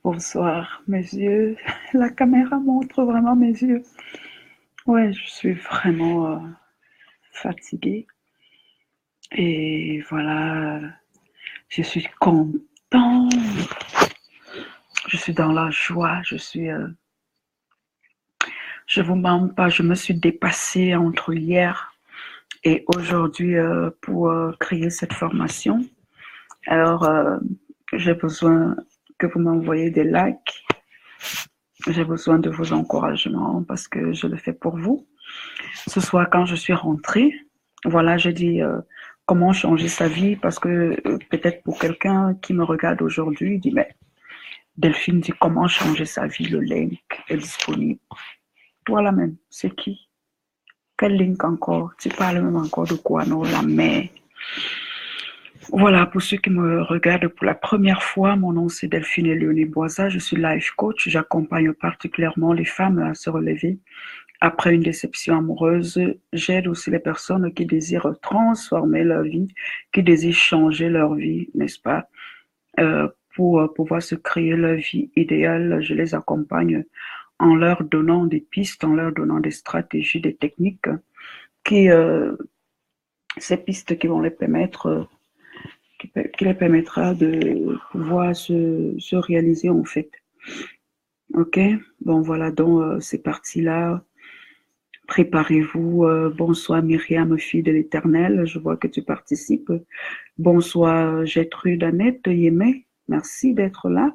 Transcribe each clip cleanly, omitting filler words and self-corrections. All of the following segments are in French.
Bonsoir, mes yeux. La caméra montre vraiment mes yeux. Ouais, je suis vraiment fatiguée. Et voilà, je suis contente. Je suis dans la joie. Je vous mens pas, je me suis dépassée entre hier et aujourd'hui pour créer cette formation. Alors, j'ai besoin que vous m'envoyez des likes. J'ai besoin de vos encouragements parce que je le fais pour vous. Ce soir, quand je suis rentrée, voilà, j'ai dit comment changer sa vie parce que peut-être pour quelqu'un qui me regarde aujourd'hui, il dit, mais Delphine dit comment changer sa vie, le link est disponible. Toi là même, c'est qui? Quel link encore? Tu parles même encore de quoi? Non, la mer. Voilà, pour ceux qui me regardent pour la première fois, mon nom c'est Delphine Léonie Boisa, je suis life coach, j'accompagne particulièrement les femmes à se relever après une déception amoureuse. J'aide aussi les personnes qui désirent transformer leur vie, qui désirent changer leur vie, n'est-ce pas, pour pouvoir se créer leur vie idéale. Je les accompagne en leur donnant des pistes, en leur donnant des stratégies, des techniques, qui, ces pistes qui vont les permettre, qui les permettra de pouvoir se réaliser en fait. Ok, bon voilà, donc c'est parti là. Préparez-vous. Bonsoir Myriam, fille de l'Éternel. Je vois que tu participes. Bonsoir Gertrude, Annette, Yémé. Merci d'être là.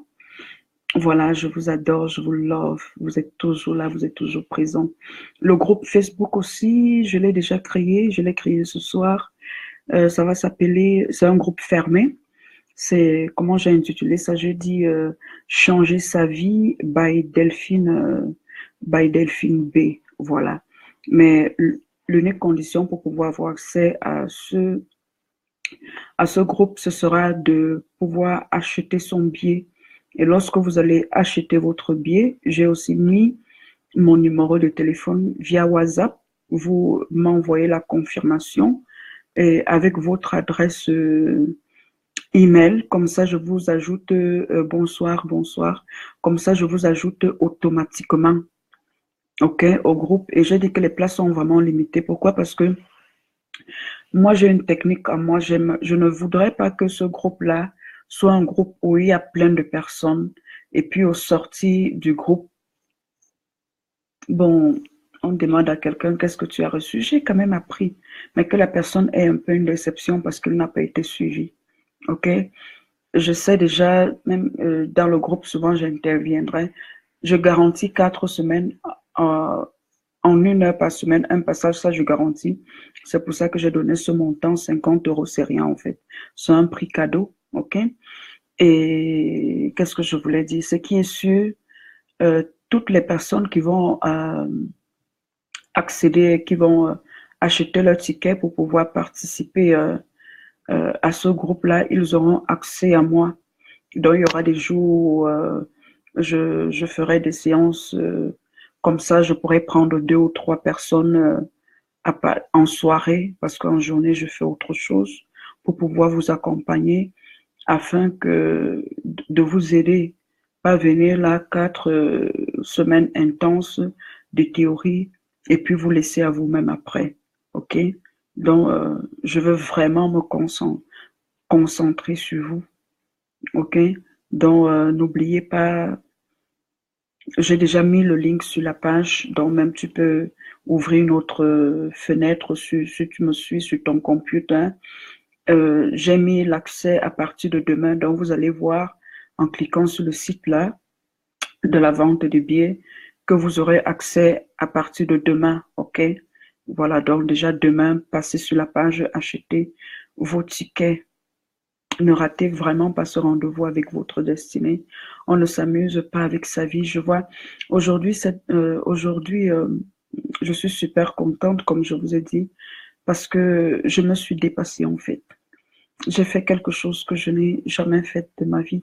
Voilà, je vous adore, je vous love. Vous êtes toujours là, vous êtes toujours présent. Le groupe Facebook aussi, je l'ai déjà créé. Je l'ai créé ce soir. Ça va s'appeler, c'est un groupe fermé. C'est, comment j'ai intitulé ça? Je dis changer sa vie by Delphine B. Voilà. Mais l'unique condition pour pouvoir avoir accès à ce groupe, ce sera de pouvoir acheter son billet. Et lorsque vous allez acheter votre billet, j'ai aussi mis mon numéro de téléphone via WhatsApp. Vous m'envoyez la confirmation et avec votre adresse email, comme ça je vous ajoute bonsoir, bonsoir, comme ça je vous ajoute automatiquement, ok, au groupe. Et j'ai dit que les places sont vraiment limitées. Pourquoi? Parce que moi j'ai une technique à moi, je ne voudrais pas que ce groupe-là soit un groupe où il y a plein de personnes et puis au sorti du groupe, bon, on demande à quelqu'un qu'est-ce que tu as reçu, j'ai quand même appris, mais que la personne ait un peu une déception parce qu'elle n'a pas été suivie, ok. Je sais déjà, même dans le groupe, souvent j'interviendrai. Je garantis 4 semaines en 1 heure par semaine, un passage, ça je garantis. C'est pour ça que j'ai donné ce montant, 50 euros, c'est rien en fait. C'est un prix cadeau, ok? Et qu'est-ce que je voulais dire? Ce qui est sûr, toutes les personnes qui vont accéder, qui vont acheter leur ticket pour pouvoir participer à ce groupe-là, ils auront accès à moi. Donc, il y aura des jours où je ferai des séances comme ça. Je pourrais prendre 2 ou 3 personnes en soirée parce qu'en journée, je fais autre chose pour pouvoir vous accompagner afin que de vous aider. Pas venir là 4 semaines intenses de théorie et puis vous laisser à vous-même après. OK? Donc, je veux vraiment me concentrer sur vous. OK? Donc, n'oubliez pas, j'ai déjà mis le link sur la page, donc même tu peux ouvrir une autre fenêtre si tu me suis sur ton computer. J'ai mis l'accès à partir de demain, donc vous allez voir en cliquant sur le site là de la vente de billets que vous aurez accès à partir de demain. OK? Voilà, donc déjà demain, passez sur la page, achetez vos tickets. Ne ratez vraiment pas ce rendez-vous avec votre destinée. On ne s'amuse pas avec sa vie. Je vois, aujourd'hui, je suis super contente, comme je vous ai dit, parce que je me suis dépassée en fait. J'ai fait quelque chose que je n'ai jamais fait de ma vie.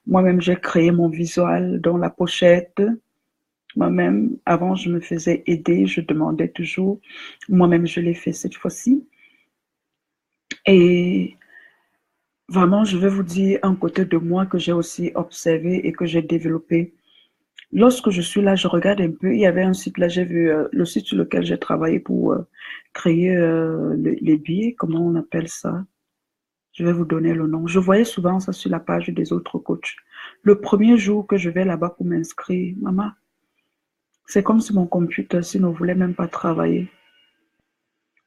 Moi-même, j'ai créé mon visuel dans la pochette. Moi-même, avant, je me faisais aider, je demandais toujours. Moi-même, je l'ai fait cette fois-ci. Et Vraiment, je vais vous dire un côté de moi que j'ai aussi observé et que j'ai développé. Lorsque je suis là, je regarde un peu. Il y avait un site là, j'ai vu le site sur lequel j'ai travaillé pour créer les billets. Comment on appelle ça? Je vais vous donner le nom. Je voyais souvent ça sur la page des autres coachs. Le premier jour que je vais là-bas pour m'inscrire, maman, c'est comme si mon computer ne voulait même pas travailler.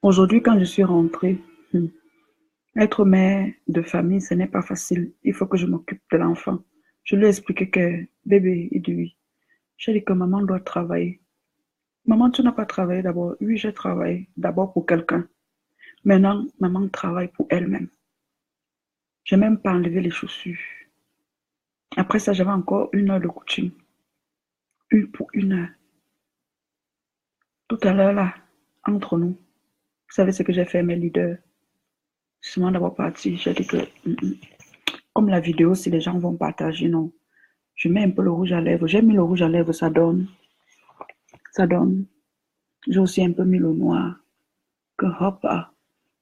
Aujourd'hui, quand je suis rentrée, être mère de famille, ce n'est pas facile. Il faut que je m'occupe de l'enfant. Je lui ai expliqué que bébé, il dit oui. J'ai dit que maman doit travailler. Maman, tu n'as pas travaillé d'abord. Oui, j'ai travaillé d'abord pour quelqu'un. Maintenant, maman travaille pour elle-même. Je n'ai même pas enlevé les chaussures. Après ça, j'avais encore 1 heure de coaching. Une pour 1 heure. Tout à l'heure, là, entre nous, vous savez ce que j'ai fait, mes leaders? Seulement d'avoir parti, j'ai dit que, comme la vidéo, si les gens vont partager, non. Je mets un peu le rouge à lèvres. J'ai mis le rouge à lèvres, ça donne. Ça donne. J'ai aussi un peu mis le noir. Que hop, ah.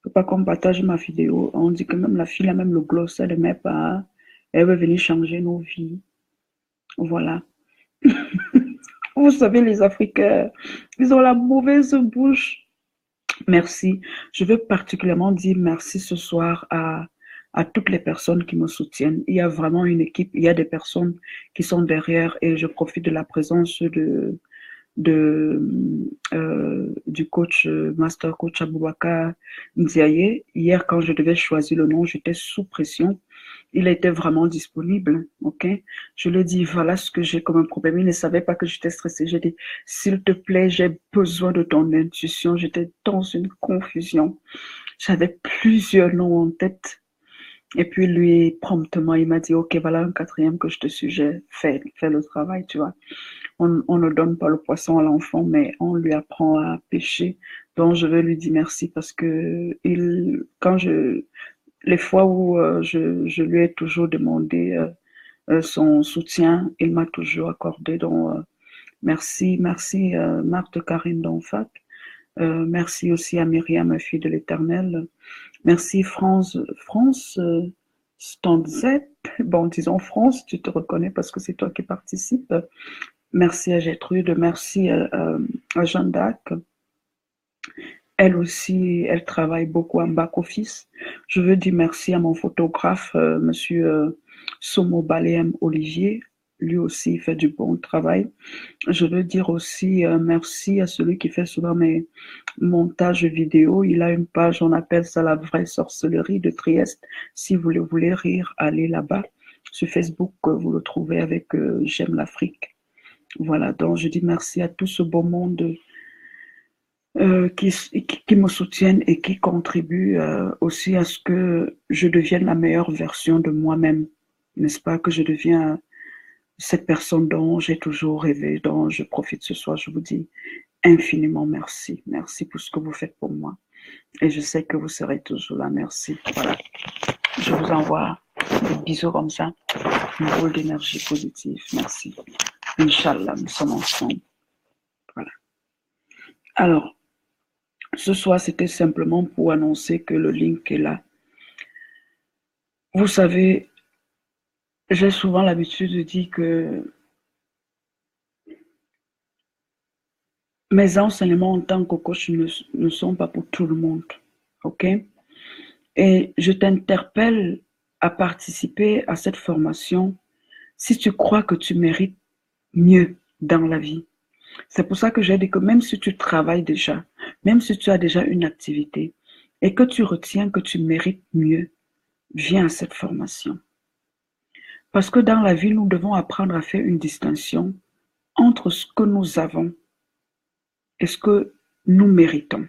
Faut pas qu'on partage ma vidéo. On dit que même la fille, là, même le gloss, elle ne met pas. Elle veut venir changer nos vies. Voilà. Vous savez, les Africains, ils ont la mauvaise bouche. Merci. Je veux particulièrement dire merci ce soir à toutes les personnes qui me soutiennent. Il y a vraiment une équipe, il y a des personnes qui sont derrière et je profite de la présence du coach, master coach Aboubakar Ndiaye. Hier, quand je devais choisir le nom, j'étais sous pression. Il était vraiment disponible, ok? Je lui ai dit, voilà ce que j'ai comme un problème. Il ne savait pas que j'étais stressée. J'ai dit, s'il te plaît, j'ai besoin de ton intuition. J'étais dans une confusion. J'avais plusieurs noms en tête. Et puis lui, promptement, il m'a dit, ok, voilà un quatrième que je te suggère. Fais le travail, tu vois. On ne donne pas le poisson à l'enfant, mais on lui apprend à pêcher. Donc, je veux lui dire merci parce que les fois où je lui ai toujours demandé son soutien, il m'a toujours accordé. Donc, merci, Marthe Karine Donfat. Merci aussi à Myriam, fille de l'Éternel. Merci France Stanzet. Bon, disons France, tu te reconnais parce que c'est toi qui participes. Merci à Gertrude, merci à Jeanne d'Arc. Elle aussi, elle travaille beaucoup en back-office. Je veux dire merci à mon photographe, monsieur Somo Balem Olivier. Lui aussi, il fait du bon travail. Je veux dire aussi merci à celui qui fait souvent mes montages vidéo. Il a une page, on appelle ça la vraie sorcellerie de Trieste. Si vous voulez rire, allez là-bas. Sur Facebook, vous le trouvez avec J'aime l'Afrique. Voilà, donc je dis merci à tout ce beau monde qui me soutiennent et qui contribuent aussi à ce que je devienne la meilleure version de moi-même. N'est-ce pas, que je deviens cette personne dont j'ai toujours rêvé, dont je profite ce soir. Je vous dis infiniment merci. Merci pour ce que vous faites pour moi. Et je sais que vous serez toujours là. Merci. Voilà. Je vous envoie des bisous comme ça. Une boule d'énergie positive. Merci. Inch'Allah, nous sommes ensemble. Voilà. Alors, ce soir, c'était simplement pour annoncer que le link est là. Vous savez, j'ai souvent l'habitude de dire que mes enseignements en tant que coach ne sont pas pour tout le monde. OK? Et je t'interpelle à participer à cette formation si tu crois que tu mérites mieux dans la vie. C'est pour ça que j'ai dit que même si tu travailles déjà, même si tu as déjà une activité et que tu retiens que tu mérites mieux, viens à cette formation. Parce que dans la vie, nous devons apprendre à faire une distinction entre ce que nous avons et ce que nous méritons.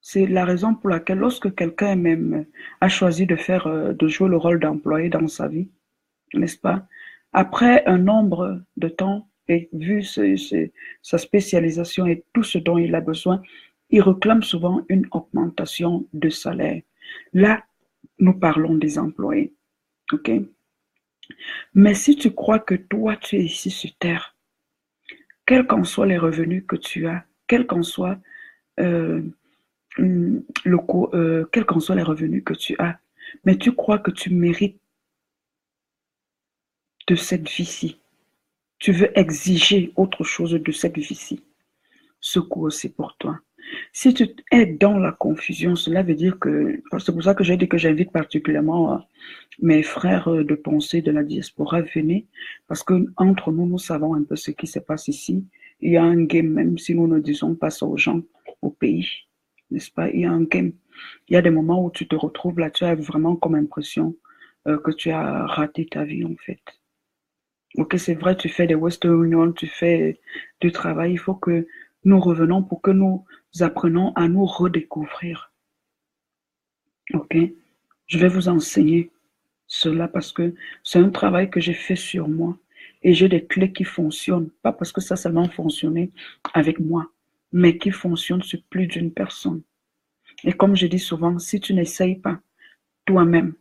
C'est la raison pour laquelle lorsque quelqu'un même a choisi de jouer le rôle d'employé dans sa vie, n'est-ce pas? Après un nombre de temps, et vu sa spécialisation et tout ce dont il a besoin, il réclame souvent une augmentation de salaire. Là, nous parlons des employés. OK? Mais si tu crois que toi, tu es ici sur Terre, quels qu'en soient les revenus que tu as, quels qu'en soient les revenus que tu as, Mais tu crois que tu mérites de cette vie-ci. Tu veux exiger autre chose de cette vie-ci. Ce coup, c'est pour toi. Si tu es dans la confusion, cela veut dire que, c'est pour ça que j'ai dit que j'invite particulièrement mes frères de pensée de la diaspora, venez, parce que entre nous, nous savons un peu ce qui se passe ici. Il y a un game, même si nous ne disons pas ça aux gens, au pays, n'est-ce pas? Il y a un game. Il y a des moments où tu te retrouves là, tu as vraiment comme impression que tu as raté ta vie, en fait. Ok, c'est vrai, tu fais des Western Union, tu fais du travail. Il faut que nous revenons pour que nous apprenons à nous redécouvrir. Ok, je vais vous enseigner cela parce que c'est un travail que j'ai fait sur moi et j'ai des clés qui fonctionnent. Pas parce que ça seulement fonctionné avec moi, mais qui fonctionnent sur plus d'une personne. Et comme je dis souvent, si tu n'essayes pas toi-même,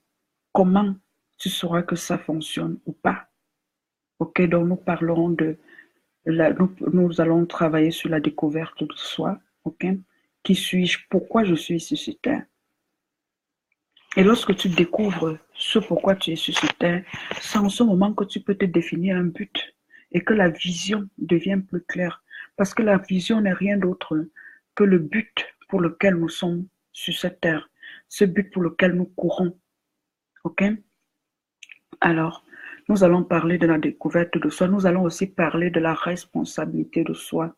comment tu sauras que ça fonctionne ou pas? Ok, donc nous parlerons de nous allons travailler sur la découverte de soi. Ok, qui suis-je? Pourquoi je suis ici sur Terre? Et lorsque tu découvres ce pourquoi tu es sur cette terre, c'est en ce moment que tu peux te définir un but et que la vision devient plus claire. Parce que la vision n'est rien d'autre que le but pour lequel nous sommes sur cette terre, ce but pour lequel nous courons. Ok? Alors, nous allons parler de la découverte de soi. Nous allons aussi parler de la responsabilité de soi.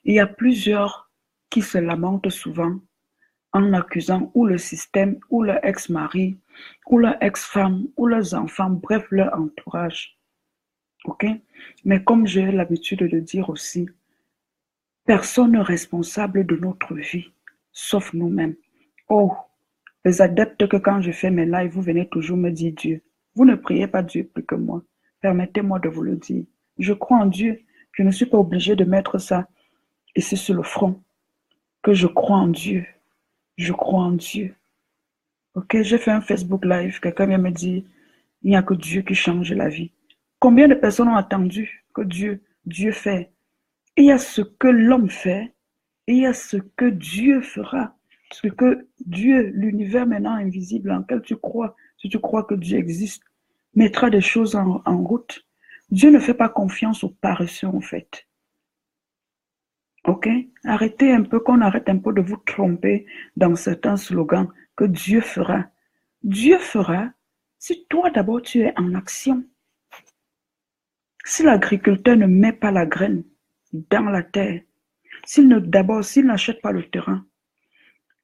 Il y a plusieurs qui se lamentent souvent en accusant ou le système, ou leur ex-mari, ou leur ex-femme, ou leurs enfants, bref, leur entourage. Ok? Mais comme j'ai l'habitude de dire aussi, personne n'est responsable de notre vie, sauf nous-mêmes. Oh, les adeptes que quand je fais mes lives, vous venez toujours me dire Dieu. Vous ne priez pas Dieu plus que moi. Permettez-moi de vous le dire. Je crois en Dieu. Je ne suis pas obligée de mettre ça ici sur le front. Que je crois en Dieu. Je crois en Dieu. Ok, j'ai fait un Facebook Live, quelqu'un vient me dire, il n'y a que Dieu qui change la vie. Combien de personnes ont attendu que Dieu fait? Il y a ce que l'homme fait, et il y a ce que Dieu fera. Ce que Dieu, l'univers maintenant invisible en lequel tu crois, si tu crois que Dieu existe, mettra des choses en route. Dieu ne fait pas confiance aux paresseux en fait. Ok? Arrêtez un peu, qu'on arrête un peu de vous tromper dans certains slogans que Dieu fera. Dieu fera si toi d'abord tu es en action. Si l'agriculteur ne met pas la graine dans la terre, s'il n'achète pas le terrain,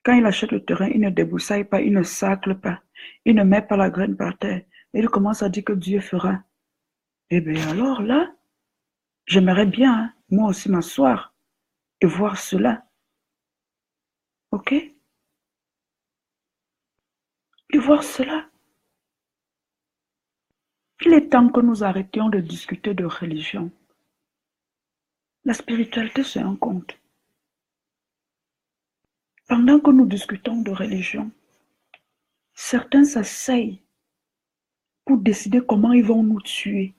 quand il achète le terrain, il ne débroussaille pas, il ne sacle pas, il ne met pas la graine par terre, et il commence à dire que Dieu fera. Eh bien alors là, j'aimerais bien, hein, moi aussi m'asseoir et voir cela. Ok? Et voir cela. Il est temps que nous arrêtions de discuter de religion. La spiritualité, c'est un conte. Pendant que nous discutons de religion, certains s'asseyent pour décider comment ils vont nous tuer.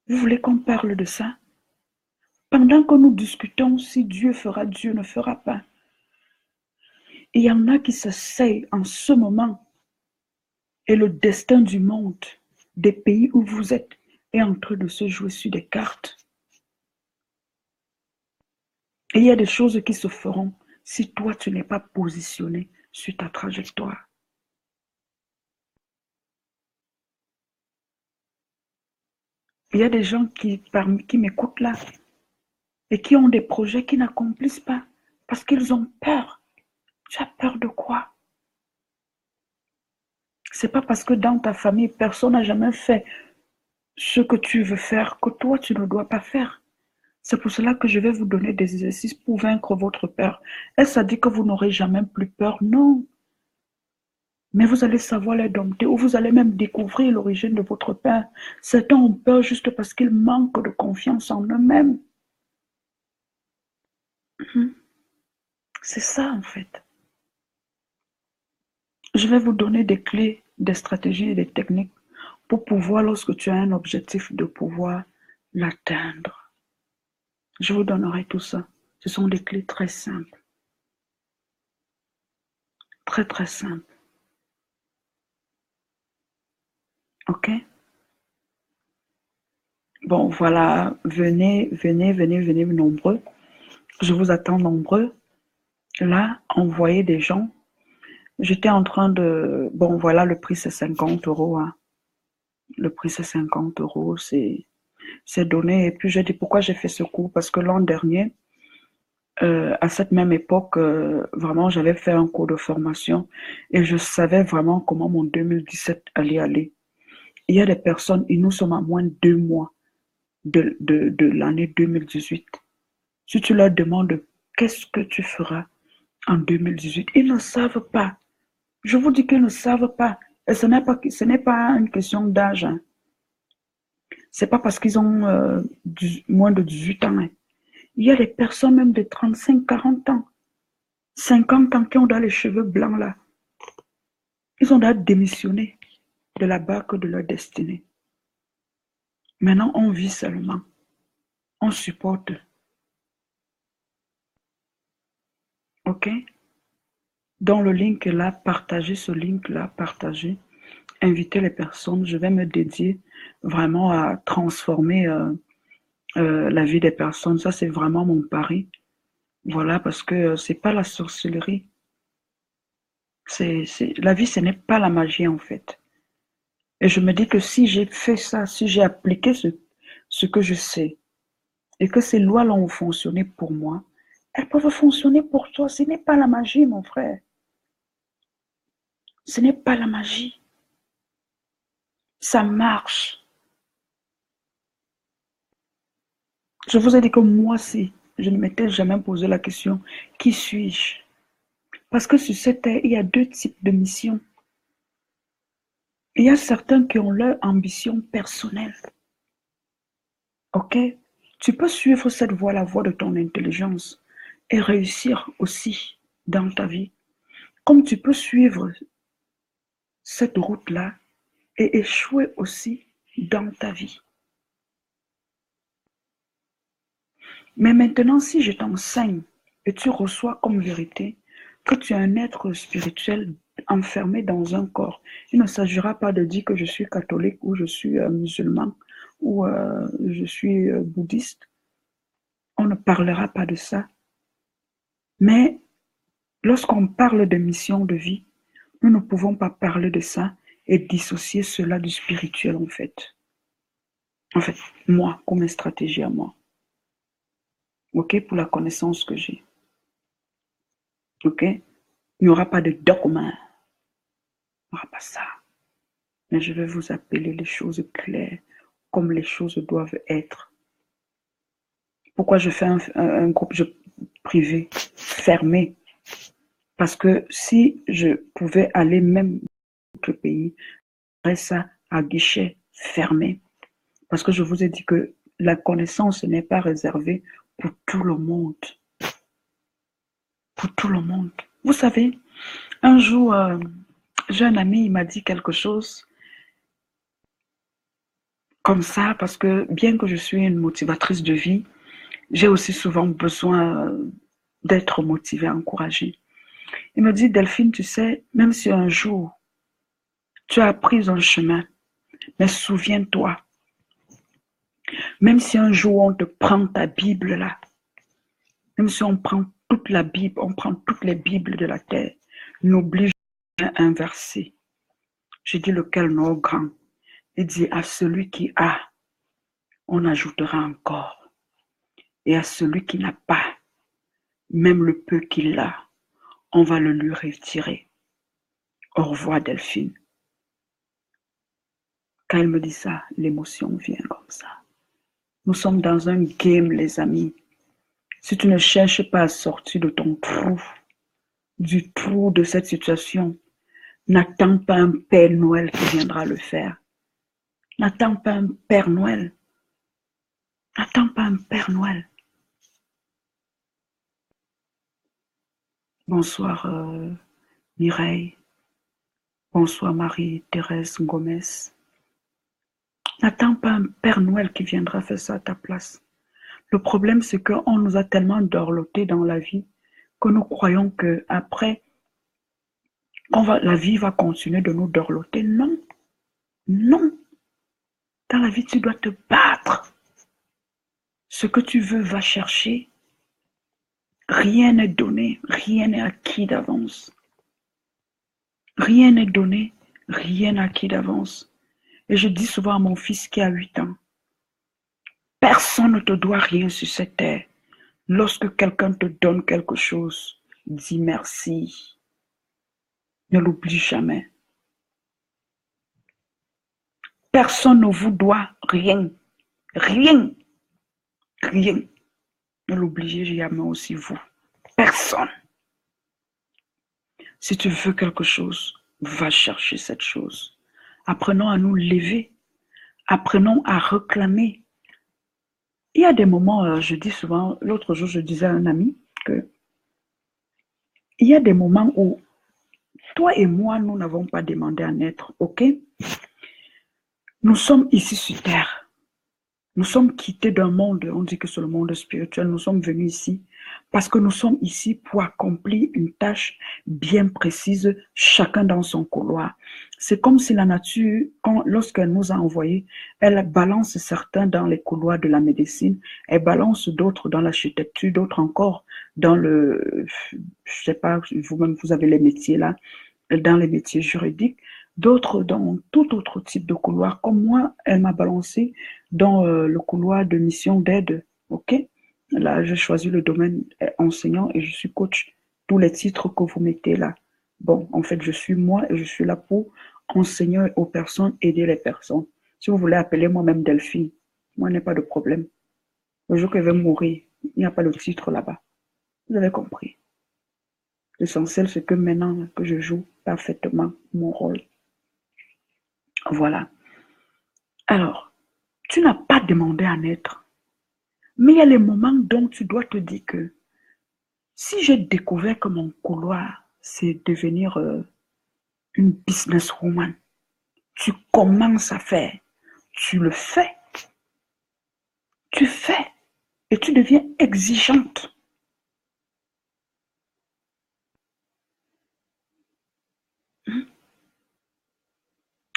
Vous voulez qu'on parle de ça? Pendant que nous discutons si Dieu fera, Dieu ne fera pas. Il y en a qui s'asseyent en ce moment et le destin du monde, des pays où vous êtes, est en train de se jouer sur des cartes. Et il y a des choses qui se feront si toi tu n'es pas positionné sur ta trajectoire. Il y a des gens qui m'écoutent là et qui ont des projets qui n'accomplissent pas parce qu'ils ont peur. Tu as peur de quoi? C'est pas parce que dans ta famille, personne n'a jamais fait ce que tu veux faire que toi, tu ne dois pas faire. C'est pour cela que je vais vous donner des exercices pour vaincre votre peur. Est-ce à dire que vous n'aurez jamais plus peur? Non. Mais vous allez savoir les dompter ou vous allez même découvrir l'origine de votre peur. Certains ont peur juste parce qu'ils manquent de confiance en eux-mêmes. C'est ça en fait. Je vais vous donner des clés, des stratégies et des techniques pour pouvoir, lorsque tu as un objectif, de pouvoir l'atteindre. Je vous donnerai tout ça. Ce sont des clés très simples. Très, très simples. Ok? Bon, voilà, venez nombreux. Je vous attends nombreux. Là, envoyez des gens. J'étais en train de... Bon, voilà, le prix c'est 50 euros. Hein. Le prix c'est 50 euros, c'est donné. Et puis j'ai dit pourquoi j'ai fait ce cours? Parce que l'an dernier, à cette même époque, vraiment, j'avais fait un cours de formation et je savais vraiment comment mon 2017 allait aller. Il y a des personnes, et nous sommes à moins de 2 mois de l'année 2018. Si tu leur demandes qu'est-ce que tu feras en 2018, ils ne savent pas. Je vous dis qu'ils ne savent pas. Et ce n'est pas une question d'âge. Hein. C'est pas parce qu'ils ont moins de 18 ans. Hein. Il y a des personnes même de 35, 40 ans, 50 ans qui ont dans les cheveux blancs là. Ils ont déjà démissionné de la barque de leur destinée. Maintenant, on vit seulement. On supporte. OK? Dans le link là, partagez ce link là, partagez. Invitez les personnes. Je vais me dédier vraiment à transformer la vie des personnes. Ça, c'est vraiment mon pari. Voilà, parce que c'est pas la sorcellerie. La vie, ce n'est pas la magie en fait. Et je me dis que si j'ai fait ça, si j'ai appliqué ce que je sais, et que ces lois-là ont fonctionné pour moi, elles peuvent fonctionner pour toi. Ce n'est pas la magie, mon frère. Ce n'est pas la magie. Ça marche. Je vous ai dit que moi aussi, je ne m'étais jamais posé la question, qui suis-je? Parce que sur cette terre, il y a deux types de missions. Il y a certains qui ont leur ambition personnelle. Ok? Tu peux suivre cette voie, la voie de ton intelligence, et réussir aussi dans ta vie. Comme tu peux suivre cette route-là et échouer aussi dans ta vie. Mais maintenant, si je t'enseigne et tu reçois comme vérité que tu es un être spirituel enfermé dans un corps, il ne s'agira pas de dire que je suis catholique ou je suis musulman ou je suis bouddhiste. On ne parlera pas de ça. Mais lorsqu'on parle de mission de vie, nous ne pouvons pas parler de ça et dissocier cela du spirituel en fait. En fait, moi, comme une stratégie à moi. OK, pour la connaissance que j'ai. OK, il n'y aura pas de dogme. Il n'y aura pas ça. Mais je vais vous appeler les choses claires comme les choses doivent être. Pourquoi je fais un groupe privé fermé? Parce que si je pouvais aller même dans d'autres pays, je ferais ça à guichet fermé. Parce que je vous ai dit que la connaissance n'est pas réservée pour tout le monde. Pour tout le monde. Vous savez, un jour, j'ai un ami, il m'a dit quelque chose comme ça, parce que bien que je suis une motivatrice de vie, j'ai aussi souvent besoin d'être motivée, encouragée. Il me dit, Delphine, tu sais, même si un jour, tu as pris un chemin, mais souviens-toi, même si un jour on te prend ta Bible là, même si on prend toute la Bible, on prend toutes les Bibles de la terre, n'oublie jamais un verset. Je dis lequel, non, grand. Il dit, à celui qui a, on ajoutera encore. Et à celui qui n'a pas, même le peu qu'il a, on va le lui retirer. Au revoir, Delphine. Quand il me dit ça, l'émotion vient comme ça. Nous sommes dans un game, les amis. Si tu ne cherches pas à sortir de ton trou, du trou de cette situation, n'attends pas un Père Noël qui viendra le faire. N'attends pas un Père Noël. N'attends pas un Père Noël. Bonsoir Mireille. Bonsoir Marie-Thérèse Gomez. N'attends pas un Père Noël qui viendra faire ça à ta place. Le problème, c'est qu'on nous a tellement dorlotés dans la vie que nous croyons qu'après, la vie va continuer de nous dorloter. Non, non. Dans la vie, tu dois te battre. Ce que tu veux, va chercher. Rien n'est donné, rien n'est acquis d'avance. Rien n'est donné, rien n'est acquis d'avance. Et je dis souvent à mon fils qui a 8 ans, personne ne te doit rien sur cette terre. Lorsque quelqu'un te donne quelque chose, dis merci. Ne l'oublie jamais. Personne ne vous doit rien. Rien. Rien. Ne l'oubliez jamais aussi vous. Personne. Si tu veux quelque chose, va chercher cette chose. Apprenons à nous lever. Apprenons à réclamer. Il y a des moments, je dis souvent, l'autre jour, je disais à un ami que il y a des moments où toi et moi, nous n'avons pas demandé à naître, ok? Nous sommes ici sur terre. Nous sommes quittés d'un monde, on dit que c'est le monde spirituel. Nous sommes venus ici parce que nous sommes ici pour accomplir une tâche bien précise, chacun dans son couloir. C'est comme si la nature, lorsqu'elle nous a envoyés, elle balance certains dans les couloirs de la médecine, elle balance d'autres dans l'architecture, d'autres encore dans le, je sais pas, vous-même vous avez les métiers là, dans les métiers juridiques, d'autres dans tout autre type de couloir. Comme moi, elle m'a balancé dans le couloir de mission d'aide. Ok? Là, j'ai choisi le domaine enseignant et je suis coach. Tous les titres que vous mettez là. Bon, en fait, je suis moi et je suis là pour enseigner aux personnes, aider les personnes. Si vous voulez appeler moi-même Delphine, moi, il n'y a pas de problème. Le jour que je vais mourir, il n'y a pas de titre là-bas. Vous avez compris. L'essentiel, c'est que maintenant que je joue parfaitement mon rôle. Voilà. Alors, tu n'as pas demandé à naître. Mais il y a les moments dont tu dois te dire que si j'ai découvert que mon couloir, c'est devenir une businesswoman, tu commences à faire, tu le fais, tu fais et tu deviens exigeante.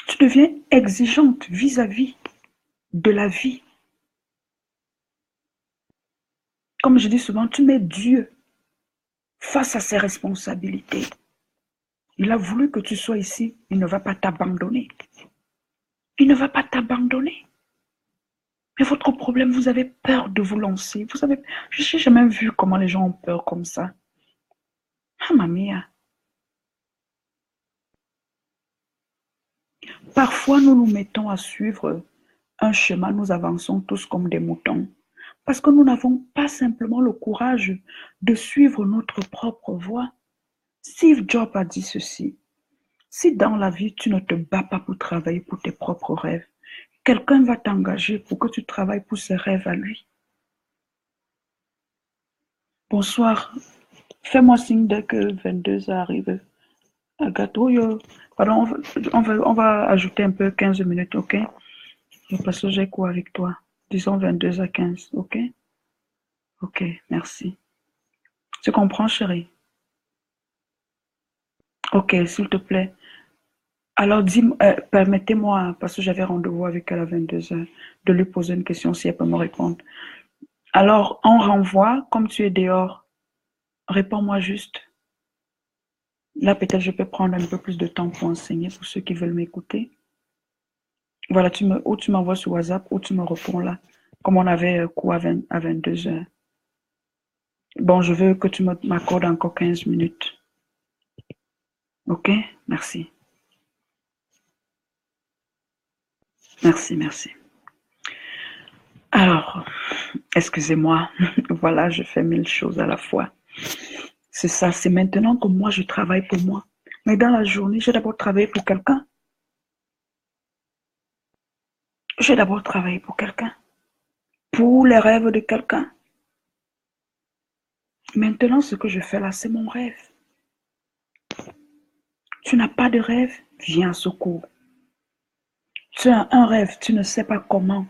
Tu deviens exigeante vis-à-vis de la vie. Comme je dis souvent, tu mets Dieu face à ses responsabilités. Il a voulu que tu sois ici, il ne va pas t'abandonner. Il ne va pas t'abandonner. Mais votre problème, vous avez peur de vous lancer. Je n'ai jamais vu comment les gens ont peur comme ça. Ah, ma mia. Parfois, nous nous mettons à suivre un chemin, nous avançons tous comme des moutons. Parce que nous n'avons pas simplement le courage de suivre notre propre voie. Steve Jobs a dit ceci. Si dans la vie, tu ne te bats pas pour travailler pour tes propres rêves, quelqu'un va t'engager pour que tu travailles pour ses rêves à lui. Bonsoir. Fais-moi signe dès que 22h arrive. Gâteau, pardon, on va ajouter un peu 15 minutes, ok? Parce que j'ai quoi avec toi? Disons 22h15, ok? Ok, merci. Tu comprends, chérie? Ok, s'il te plaît. Alors, permettez-moi, parce que j'avais rendez-vous avec elle à 22h, de lui poser une question si elle peut me répondre. Alors, on renvoie, comme tu es dehors, réponds-moi juste. Là, peut-être je peux prendre un peu plus de temps pour enseigner pour ceux qui veulent m'écouter. Voilà, ou tu m'envoies sur WhatsApp ou tu me réponds là, comme on avait cours à 22h. Bon, je veux que tu m'accordes encore 15 minutes. Ok? Merci. Merci, merci. Alors, excusez-moi, voilà, je fais 1000 choses à la fois. C'est ça, c'est maintenant que moi, je travaille pour moi. Mais dans la journée, j'ai d'abord travaillé pour quelqu'un. J'ai d'abord travaillé pour quelqu'un. Pour les rêves de quelqu'un. Maintenant, ce que je fais là, c'est mon rêve. Tu n'as pas de rêve, viens à secours. Tu as un rêve, tu ne sais pas comment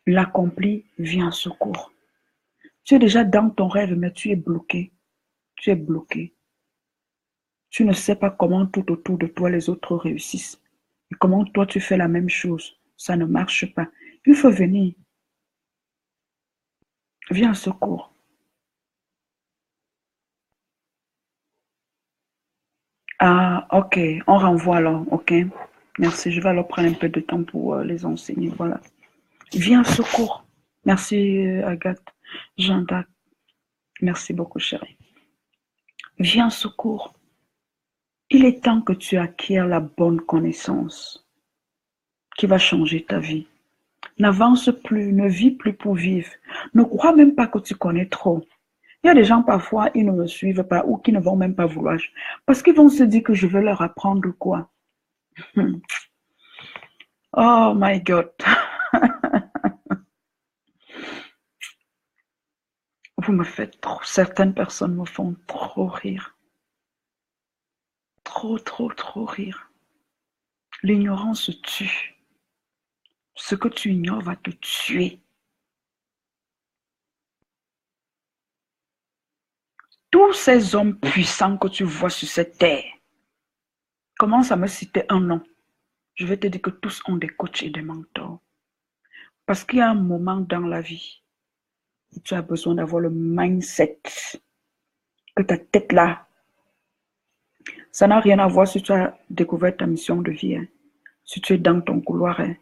l'accomplir, viens à secours. Tu es déjà dans ton rêve, mais tu es bloqué. Tu es bloqué. Tu ne sais pas comment tout autour de toi les autres réussissent. Et comment toi tu fais la même chose. Ça ne marche pas. Il faut venir. Viens au secours. Ah, ok. On renvoie alors, ok. Merci. Je vais alors prendre un peu de temps pour les enseigner. Voilà. Viens au secours. Merci, Agathe. Jean d'Arc. Merci beaucoup, chérie. Viens au secours. Il est temps que tu acquières la bonne connaissance qui va changer ta vie. N'avance plus, ne vis plus pour vivre. Ne crois même pas que tu connais trop. Il y a des gens parfois, ils ne me suivent pas ou qui ne vont même pas vouloir. Parce qu'ils vont se dire que je vais leur apprendre quoi. Oh my God. Vous me faites trop. Certaines personnes me font trop rire. Trop, trop, trop rire. L'ignorance tue. Ce que tu ignores va te tuer. Tous ces hommes puissants que tu vois sur cette terre, commence à me citer un nom. Je vais te dire que tous ont des coachs et des mentors. Parce qu'il y a un moment dans la vie où tu as besoin d'avoir le mindset, que ta tête là, ça n'a rien à voir si tu as découvert ta mission de vie. Hein. Si tu es dans ton couloir, hein,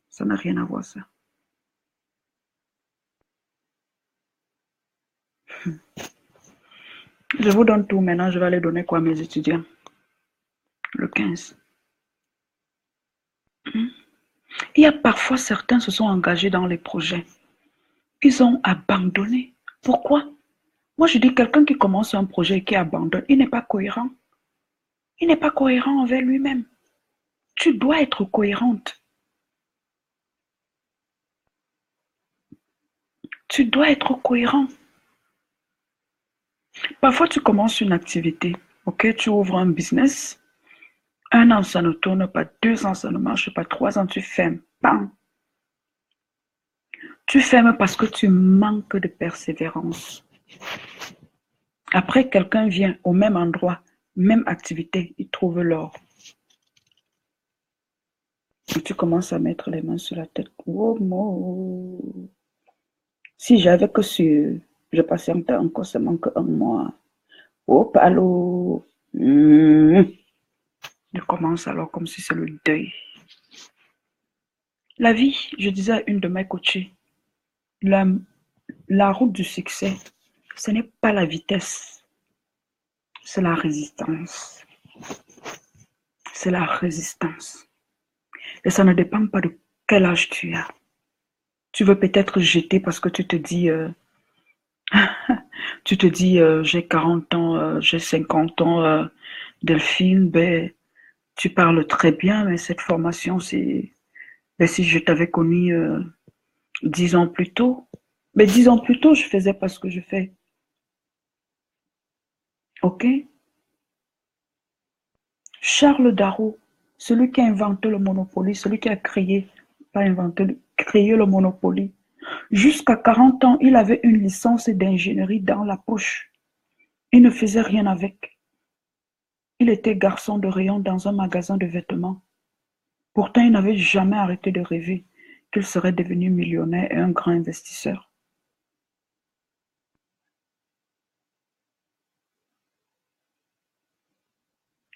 ça n'a rien à voir ça. Je vous donne tout maintenant, je vais aller donner quoi à mes étudiants? Le 15. Il y a parfois certains se sont engagés dans les projets. Ils ont abandonné. Pourquoi? Moi, je dis quelqu'un qui commence un projet et qui abandonne, il n'est pas cohérent. Il n'est pas cohérent envers lui-même. Tu dois être cohérente. Tu dois être cohérent. Parfois, tu commences une activité. Ok, tu ouvres un business. 1 an, ça ne tourne pas. 2 ans, ça ne marche pas. 3 ans, tu fermes. Bam. Tu fermes parce que tu manques de persévérance. Après, quelqu'un vient au même endroit, même activité, il trouve l'or. Et tu commences à mettre les mains sur la tête. Oh, si j'avais que su, je patientais encore seulement que 1 mois. Oh, allô. Je commence alors comme si c'est le deuil. La vie, je disais à une de mes coachées, la route du succès, ce n'est pas la vitesse, c'est la résistance. C'est la résistance. Et ça ne dépend pas de quel âge tu as. Tu veux peut-être jeter parce que tu te dis, j'ai 40 ans, j'ai 50 ans, Delphine, ben, tu parles très bien, mais cette formation, c'est, ben, si je t'avais connu 10 ans plus tôt, mais 10 ans plus tôt, je faisais pas ce que je fais. OK? Charles Darrow, celui qui a inventé le Monopoly, celui qui a créé, pas inventé, créé le Monopoly. Jusqu'à 40 ans, il avait une licence d'ingénierie dans la poche. Il ne faisait rien avec. Il était garçon de rayon dans un magasin de vêtements. Pourtant, il n'avait jamais arrêté de rêver qu'il serait devenu millionnaire et un grand investisseur.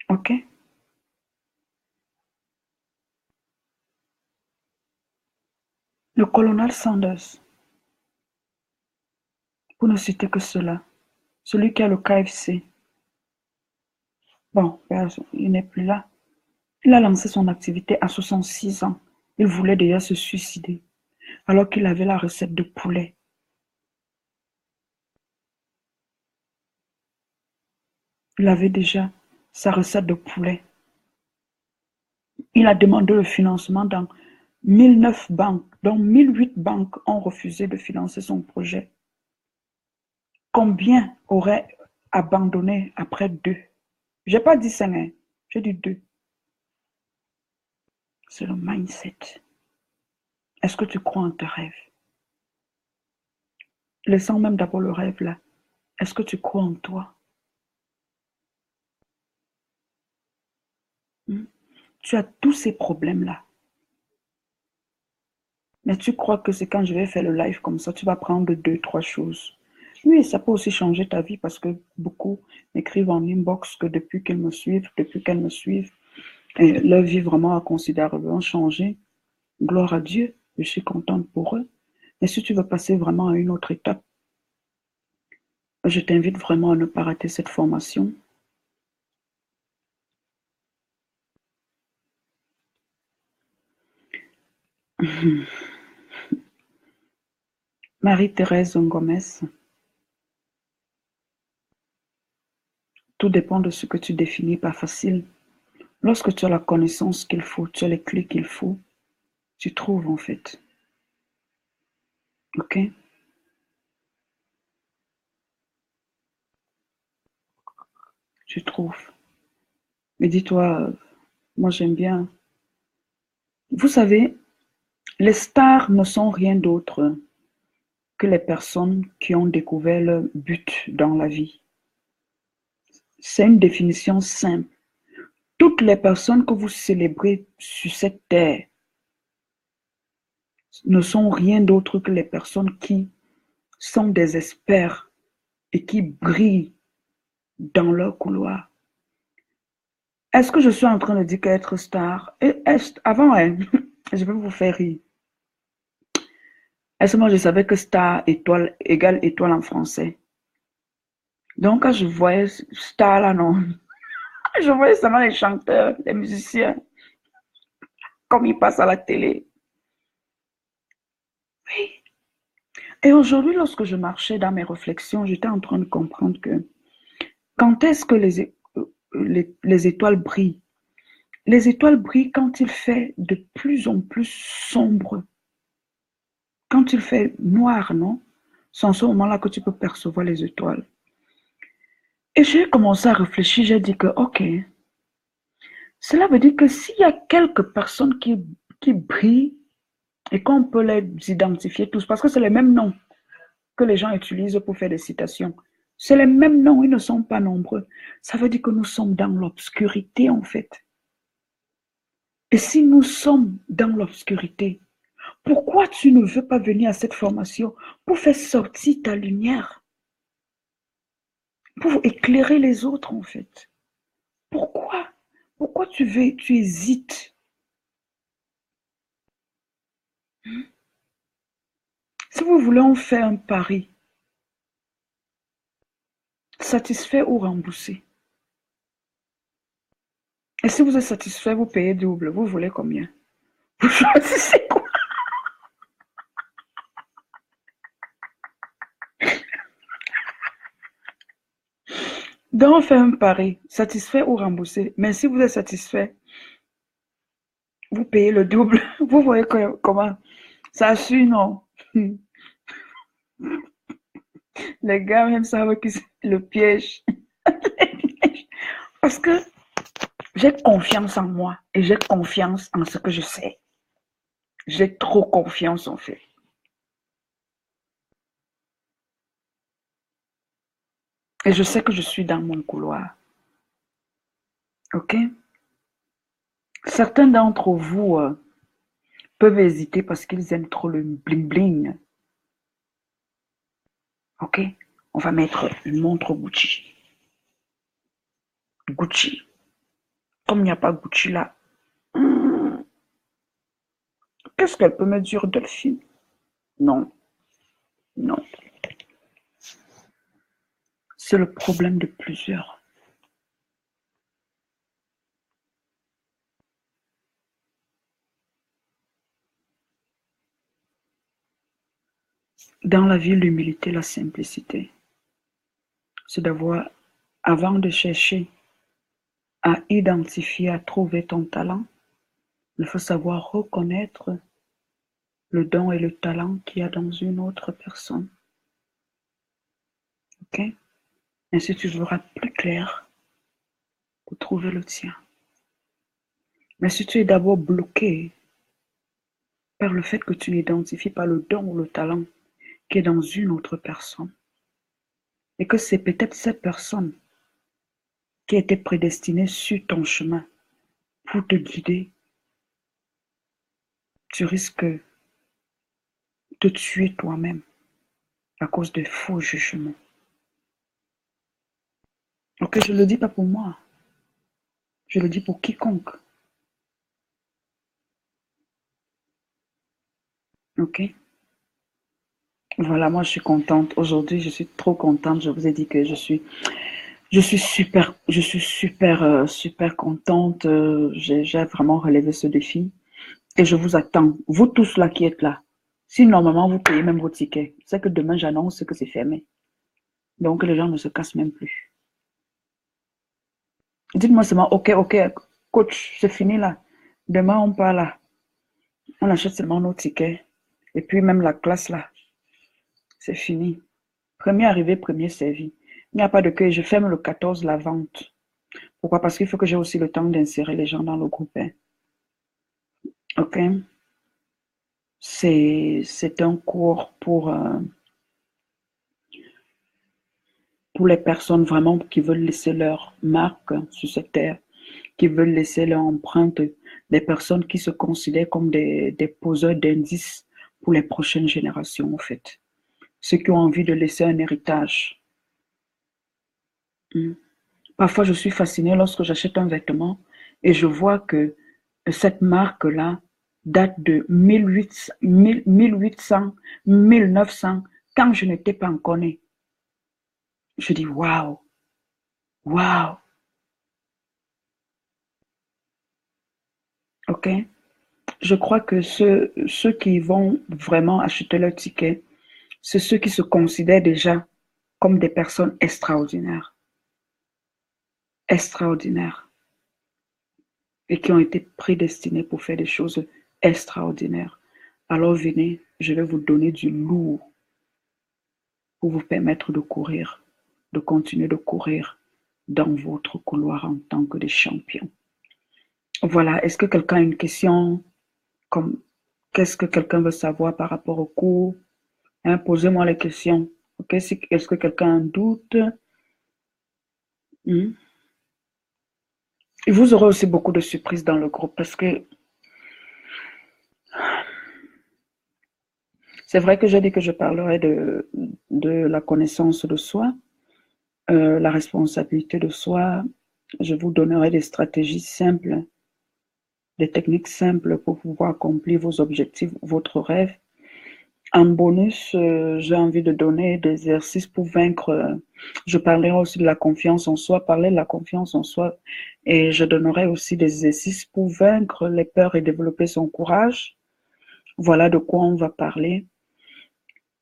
OK? Le colonel Sanders, pour ne citer que cela, celui qui a le KFC. Bon, il n'est plus là. Il a lancé son activité à 66 ans. Il voulait déjà se suicider, alors qu'il avait la recette de poulet. Il avait déjà sa recette de poulet. Il a demandé le financement dans 1009 banques, dont 1008 banques ont refusé de financer son projet. Combien auraient abandonné après 2? Je n'ai pas dit 5, hein, j'ai dit 2. C'est le mindset. Est-ce que tu crois en tes rêves? Laissons même d'abord le rêve là. Est-ce que tu crois en toi? Hmm? Tu as tous ces problèmes-là. Mais tu crois que c'est quand je vais faire le live comme ça, tu vas prendre deux, trois choses. Oui, ça peut aussi changer ta vie parce que beaucoup m'écrivent en inbox que depuis qu'elles me suivent, et leur vie vraiment a considérablement changé. Gloire à Dieu, je suis contente pour eux. Mais si tu veux passer vraiment à une autre étape, je t'invite vraiment à ne pas rater cette formation. Marie-Thérèse Ngomès, tout dépend de ce que tu définis par facile. Lorsque tu as la connaissance qu'il faut, tu as les clés qu'il faut, tu trouves en fait. Ok? Tu trouves. Mais dis-toi, moi j'aime bien. Vous savez, les stars ne sont rien d'autre que les personnes qui ont découvert leur but dans la vie. C'est une définition simple. Toutes les personnes que vous célébrez sur cette terre ne sont rien d'autre que les personnes qui sont des experts et qui brillent dans leur couloir. Est-ce que je suis en train de dire qu'être star, avant, hein, je vais vous faire rire. Est-ce que moi je savais que star étoile égale étoile en français? Donc quand je voyais star là, non, je voyais seulement les chanteurs, les musiciens, comme ils passent à la télé. Oui. Et aujourd'hui, lorsque je marchais dans mes réflexions, j'étais en train de comprendre que quand est-ce que les étoiles brillent? Les étoiles brillent quand il fait de plus en plus sombre. Quand il fait noir, non? C'est en ce moment-là que tu peux percevoir les étoiles. Et j'ai commencé à réfléchir, j'ai dit que, ok, cela veut dire que s'il y a quelques personnes qui brillent et qu'on peut les identifier tous, parce que c'est les mêmes noms que les gens utilisent pour faire des citations, c'est les mêmes noms, ils ne sont pas nombreux. Ça veut dire que nous sommes dans l'obscurité, en fait. Et si nous sommes dans l'obscurité, pourquoi tu ne veux pas venir à cette formation pour faire sortir ta lumière, pour éclairer les autres, en fait? Pourquoi? Pourquoi tu hésites? Si vous voulez en faire un pari, satisfait ou remboursé. Et si vous êtes satisfait, vous payez double. Vous voulez combien? Vous choisissez quoi? Donc, on fait un pari, satisfait ou remboursé. Mais si vous êtes satisfait, vous payez le double. Vous voyez comment ça suit, non? Les gars même savent que c'est le piège. Parce que j'ai confiance en moi et j'ai confiance en ce que je sais. J'ai trop confiance en fait. Et je sais que je suis dans mon couloir. Ok? Certains d'entre vous peuvent hésiter parce qu'ils aiment trop le bling bling. Ok? On va mettre une montre Gucci. Gucci. Comme il n'y a pas Gucci là, qu'est-ce qu'elle peut me dire, Delphine? Non, non. C'est le problème de plusieurs. Dans la vie, l'humilité, la simplicité, c'est d'avoir, avant de chercher à identifier, à trouver ton talent, il faut savoir reconnaître le don et le talent qu'il y a dans une autre personne. Ok? Ainsi, tu verras plus clair pour trouver le tien. Mais si tu es d'abord bloqué par le fait que tu n'identifies pas le don ou le talent qui est dans une autre personne, et que c'est peut-être cette personne qui était prédestinée sur ton chemin pour te guider, tu risques te tuer toi-même à cause de faux jugements. Ok, je ne le dis pas pour moi. Je le dis pour quiconque. Ok. Voilà, moi je suis contente. Aujourd'hui, je suis trop contente. Je vous ai dit que super contente. J'ai vraiment relevé ce défi. Et je vous attends. Vous tous là qui êtes là. Si normalement vous payez même vos tickets, c'est que demain j'annonce que c'est fermé. Donc les gens ne se cassent même plus. Dites-moi seulement, ok, coach, c'est fini là. Demain on part là. On achète seulement nos tickets. Et puis même la classe là, c'est fini. Premier arrivé, premier servi. Il n'y a pas de queue. Je ferme le 14 la vente. Pourquoi? Parce qu'il faut que j'ai aussi le temps d'insérer les gens dans le groupe. Hein. Ok? C'est un cours pour les personnes vraiment qui veulent laisser leur marque sur cette terre, qui veulent laisser leur empreinte, des personnes qui se considèrent comme des poseurs d'indices pour les prochaines générations, en fait. Ceux qui ont envie de laisser un héritage. Mm. Parfois, je suis fascinée lorsque j'achète un vêtement et je vois que cette marque-là date de 1800, 1900, quand je n'étais pas encore née. Je dis waouh, waouh, ok. Je crois que ceux qui vont vraiment acheter leur ticket, c'est ceux qui se considèrent déjà comme des personnes extraordinaires, extraordinaires, et qui ont été prédestinés pour faire des choses extraordinaires. Alors venez, je vais vous donner du lourd pour vous permettre de courir, de continuer de courir dans votre couloir en tant que des champions. Voilà, est-ce que quelqu'un a une question comme qu'est-ce que quelqu'un veut savoir par rapport au cours? Hein, posez-moi les questions. Ok, est-ce que quelqu'un a un doute? Hmm. Et vous aurez aussi beaucoup de surprises dans le groupe parce que c'est vrai que j'ai dit que je parlerai de la connaissance de soi, la responsabilité de soi. Je vous donnerai des stratégies simples, des techniques simples pour pouvoir accomplir vos objectifs, votre rêve. En bonus, j'ai envie de donner des exercices pour vaincre. Je parlerai aussi de la confiance en soi, parler de la confiance en soi. Et je donnerai aussi des exercices pour vaincre les peurs et développer son courage. Voilà de quoi on va parler.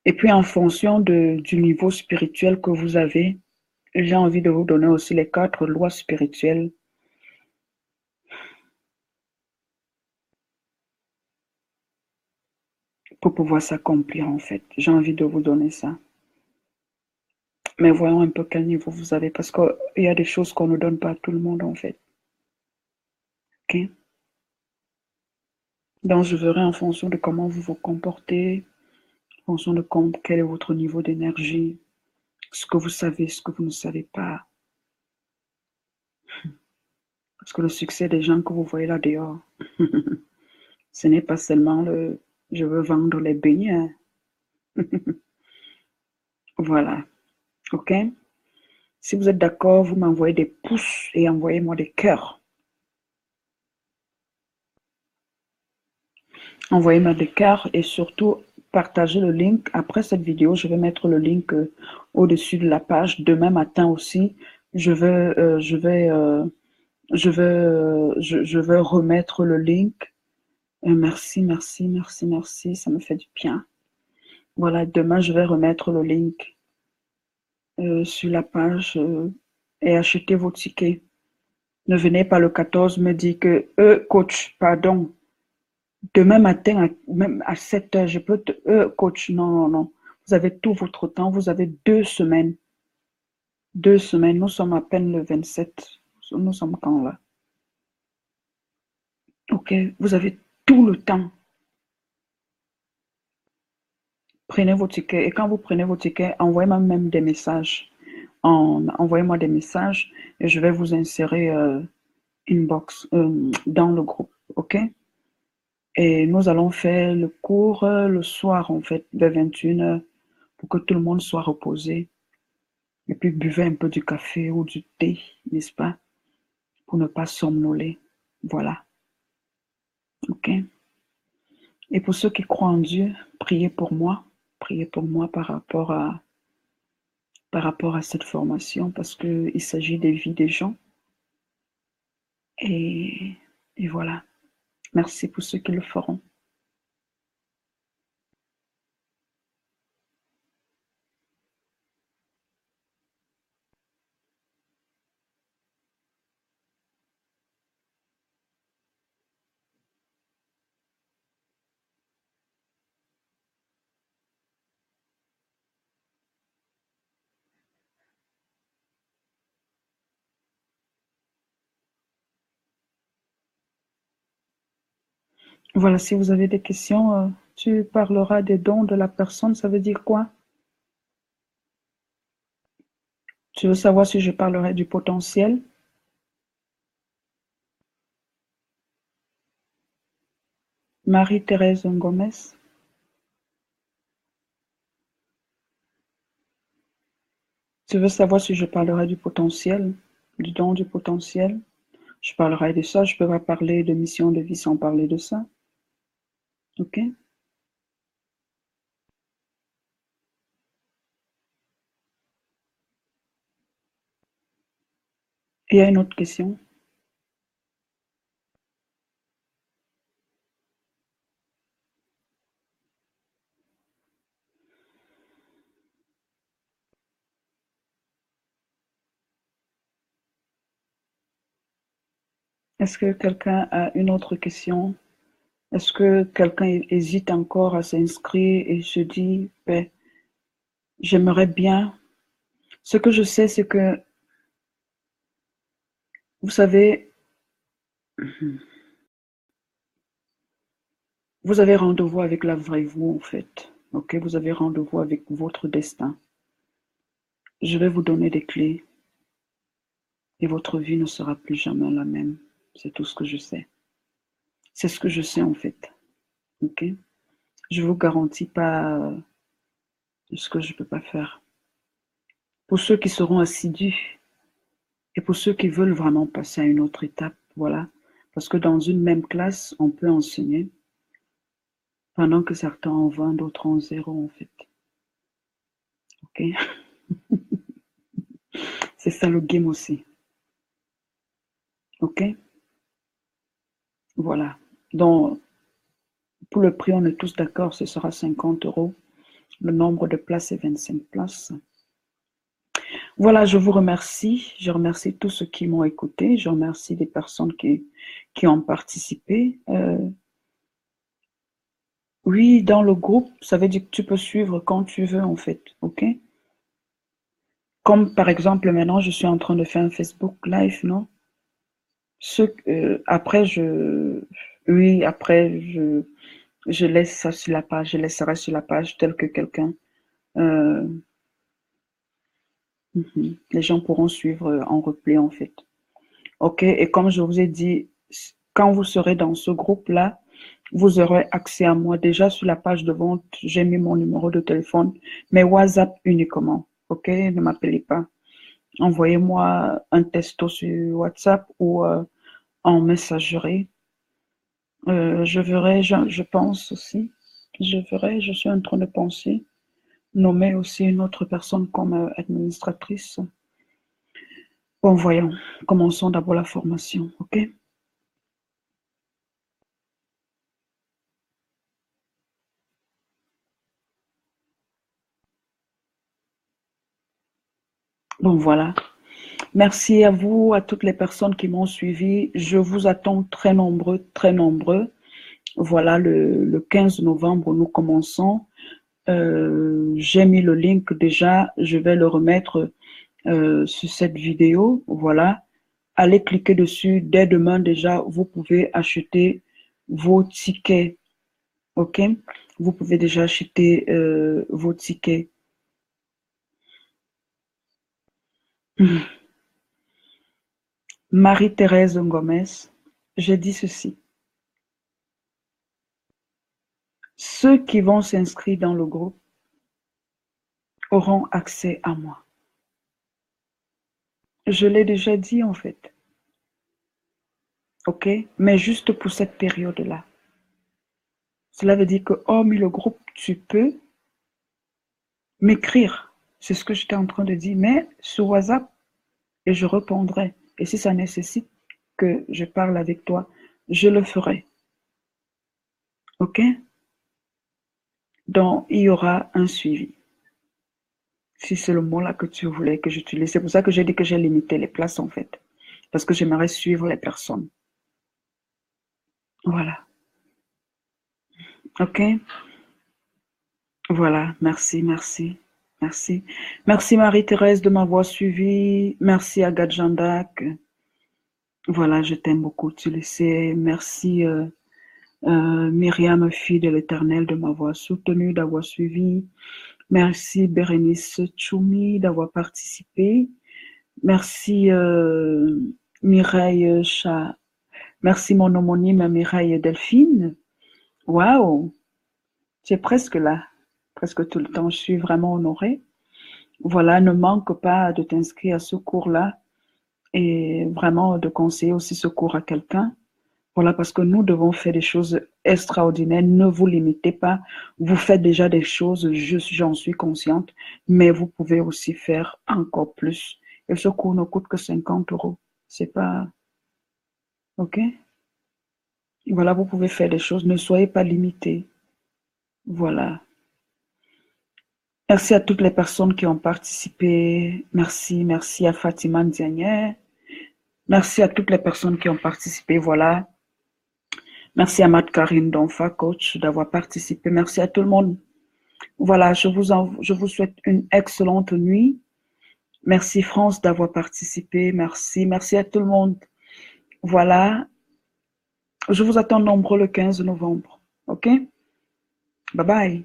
Et puis en fonction du niveau spirituel que vous avez, j'ai envie de vous donner aussi les 4 lois spirituelles pour pouvoir s'accomplir en fait. J'ai envie de vous donner ça. Mais voyons un peu quel niveau vous avez parce qu'il y a des choses qu'on ne donne pas à tout le monde en fait. Ok? Donc je verrai en fonction de comment vous vous comportez, en fonction de quel est votre niveau d'énergie, ce que vous savez, ce que vous ne savez pas. Parce que le succès des gens que vous voyez là dehors, ce n'est pas seulement le je veux vendre les beignets. Voilà. OK? Si vous êtes d'accord, vous m'envoyez des pouces et envoyez-moi des cœurs. Envoyez-moi des cœurs et surtout partagez le link. Après cette vidéo, je vais mettre le link au-dessus de la page. Demain matin aussi, je vais remettre le link. Merci, merci, merci, merci. Ça me fait du bien. Voilà, demain, je vais remettre le link sur la page et achetez vos tickets. Ne venez pas le 14 me dire que, coach, pardon, demain matin, même à 7 heures, je peux te... coach, non, non, non. Vous avez tout votre temps. Vous avez 2 semaines. 2 semaines. Nous sommes à peine le 27. Nous sommes quand là? Ok, vous avez tout le temps. Prenez vos tickets. Et quand vous prenez vos tickets, envoyez-moi même des messages. Envoyez-moi des messages et je vais vous insérer inbox dans le groupe. Ok? Et nous allons faire le cours le soir, en fait, vers 21h, pour que tout le monde soit reposé. Et puis buvez un peu du café ou du thé, n'est-ce pas, pour ne pas somnoler. Voilà, ok. Et pour ceux qui croient en Dieu, priez pour moi par rapport à cette formation, parce qu'il s'agit des vies des gens. Et, et voilà. Merci pour ceux qui le feront. Voilà, si vous avez des questions, tu parleras des dons de la personne, ça veut dire quoi? Tu veux savoir si je parlerai du potentiel? Marie-Thérèse Ngomès. Tu veux savoir si je parlerai du potentiel, du don du potentiel? Je parlerai de ça, je peux pas parler de mission de vie sans parler de ça. Ok? Il y a une autre question. Est-ce que quelqu'un a une autre question? Est-ce que quelqu'un hésite encore à s'inscrire et se dit, ben, j'aimerais bien. Ce que je sais, c'est que, vous savez, vous avez rendez-vous avec la vraie vous, en fait. Ok? Vous avez rendez-vous avec votre destin. Je vais vous donner des clés et votre vie ne sera plus jamais la même. C'est tout ce que je sais. C'est ce que je sais, en fait. Ok? Je vous garantis pas ce que je peux pas faire. Pour ceux qui seront assidus et pour ceux qui veulent vraiment passer à une autre étape, voilà. Parce que dans une même classe, on peut enseigner pendant que certains en 20, d'autres en zéro, en fait. Ok? C'est ça le game aussi. Ok? Voilà. Donc, pour le prix, on est tous d'accord, ce sera 50 €. Le nombre de places est 25 places. Voilà, je vous remercie. Je remercie tous ceux qui m'ont écouté. Je remercie les personnes qui ont participé. Oui, dans le groupe, ça veut dire que tu peux suivre quand tu veux, en fait. OK? Comme par exemple, maintenant, je suis en train de faire un Facebook Live, non? Après, oui, après, je laisse ça sur la page. Je laisserai sur la page tel que quelqu'un. euh, les gens pourront suivre en replay, en fait. OK? Et comme je vous ai dit, quand vous serez dans ce groupe-là, vous aurez accès à moi. Déjà sur la page de vente, j'ai mis mon numéro de téléphone, mais WhatsApp uniquement. OK? Ne m'appelez pas. Envoyez-moi un texto sur WhatsApp ou en messagerie. Je verrai, je pense aussi. Je verrai, je suis en train de penser. Nommer aussi une autre personne comme administratrice. Bon, voyons. Commençons d'abord la formation. OK? Bon, voilà. Merci à vous, à toutes les personnes qui m'ont suivi. Je vous attends très nombreux, très nombreux. Voilà, le 15 novembre, nous commençons. J'ai mis le link déjà, je vais le remettre sur cette vidéo. Voilà, allez cliquer dessus. Dès demain déjà, vous pouvez acheter vos tickets. OK? Vous pouvez déjà acheter vos tickets. Marie-Thérèse Ngomès, j'ai dit ceci. Ceux qui vont s'inscrire dans le groupe auront accès à moi. Je l'ai déjà dit en fait. OK? Mais juste pour cette période-là. Cela veut dire que, hormis le groupe, tu peux m'écrire. C'est ce que j'étais en train de dire. Mais sur WhatsApp, et je répondrai. Et si ça nécessite que je parle avec toi, je le ferai. OK? Donc, il y aura un suivi. Si c'est le mot-là que tu voulais que j'utilise. C'est pour ça que j'ai dit que j'ai limité les places, en fait. Parce que j'aimerais suivre les personnes. Voilà. OK? Voilà. Merci, merci. Merci. Merci Marie-Thérèse de m'avoir suivi. Merci Agathe Jandac. Voilà, je t'aime beaucoup, tu le sais. Merci Myriam, fille de l'Éternel, de m'avoir soutenu, d'avoir suivi. Merci Bérénice Tchoumi d'avoir participé. Merci Mireille Chat. Merci mon homonyme Mireille Delphine. Waouh, tu es presque là, presque tout le temps. Je suis vraiment honorée. Voilà, ne manque pas de t'inscrire à ce cours-là et vraiment de conseiller aussi ce cours à quelqu'un. Voilà, parce que nous devons faire des choses extraordinaires. Ne vous limitez pas. Vous faites déjà des choses, j'en suis consciente, mais vous pouvez aussi faire encore plus. Et ce cours ne coûte que 50 euros. C'est pas... OK? Voilà, vous pouvez faire des choses. Ne soyez pas limités. Voilà. Merci à toutes les personnes qui ont participé. Merci, merci à Fatima Ndiagne. Merci à toutes les personnes qui ont participé. Voilà. Merci à Matt Karine Donfa, coach, d'avoir participé. Merci à tout le monde. Voilà, je vous souhaite une excellente nuit. Merci France d'avoir participé. Merci. Merci à tout le monde. Voilà. Je vous attends nombreux le 15 novembre. OK? Bye bye.